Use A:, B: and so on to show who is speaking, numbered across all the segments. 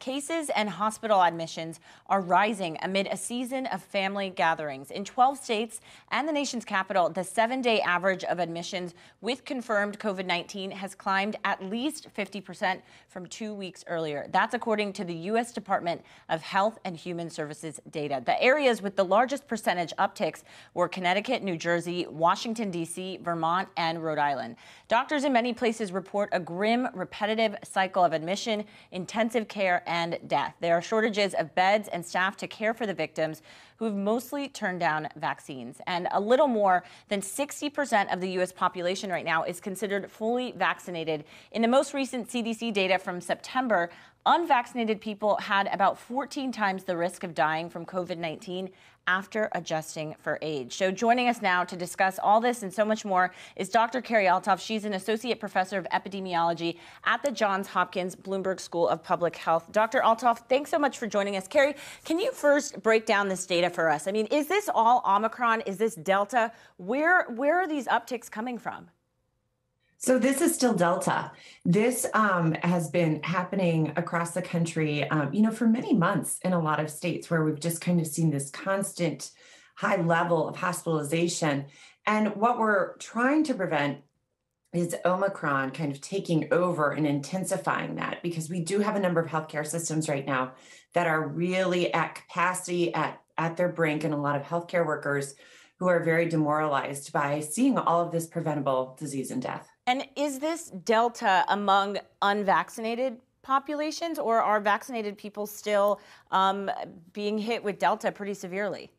A: cases and hospital admissions are rising amid a season of family gatherings. In 12 states and the nation's capital, the 7-day average of admissions with confirmed COVID-19 has climbed at least 50% from 2 weeks earlier. That's according to the U.S. Department of Health and Human Services data. The areas with the largest percentage upticks were Connecticut, New Jersey, Washington, D.C., Vermont, and Rhode Island. Doctors in many places report a grim, repetitive cycle of admission, intensive care, and death. There are shortages of beds and staff to care for the victims who have mostly turned down vaccines. And a little more than 60% of the U.S. population right now is considered fully vaccinated. In the most recent CDC data from September, unvaccinated people had about 14 times the risk of dying from COVID-19 after adjusting for age. So joining us now to discuss all this and so much more is Dr. Carrie Althoff. She's an associate professor of epidemiology at the Johns Hopkins Bloomberg School of Public Health. Dr. Althoff, thanks so much for joining us. Carrie, can you first break down this data for us? I mean, is this all Omicron? Is this Delta? Where are these upticks coming from?
B: So this is still Delta. This has been happening across the country, for many months in a lot of states where we've just kind of seen this constant high level of hospitalization. And what we're trying to prevent is Omicron kind of taking over and intensifying that, because we do have a number of healthcare systems right now that are really at capacity, at their brink, and a lot of healthcare workers who are very demoralized by seeing all of this preventable disease and death.
A: And is this Delta among unvaccinated populations, or are vaccinated people still being hit with Delta pretty severely?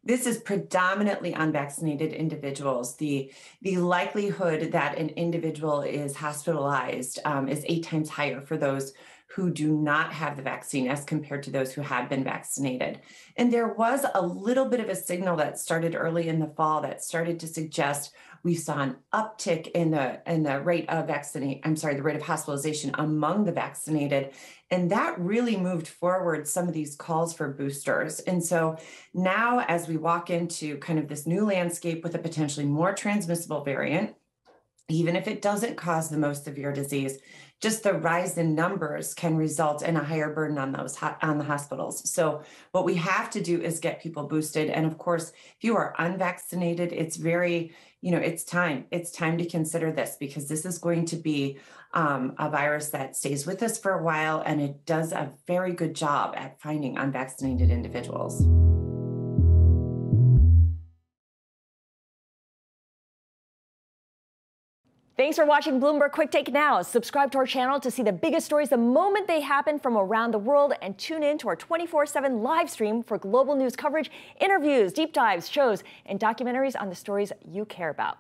B: This is predominantly unvaccinated individuals. The likelihood that an individual is hospitalized is 8 times higher for those who do not have the vaccine as compared to those who have been vaccinated. And there was a little bit of a signal that started early in the fall that started to suggest we saw an uptick in the rate of the rate of hospitalization among the vaccinated. And that really moved forward some of these calls for boosters. And so now, as we walk into kind of this new landscape with a potentially more transmissible variant, even if it doesn't cause the most severe disease, just the rise in numbers can result in a higher burden on the hospitals. So what we have to do is get people boosted. And of course, if you are unvaccinated, it's very, it's time to consider this, because this is going to be a virus that stays with us for a while, and it does a very good job at finding unvaccinated individuals.
C: Thanks for watching Bloomberg Quicktake Now. Subscribe to our channel to see the biggest stories the moment they happen from around the world, and tune in to our 24/7 live stream for global news coverage, interviews, deep dives, shows, and documentaries on the stories you care about.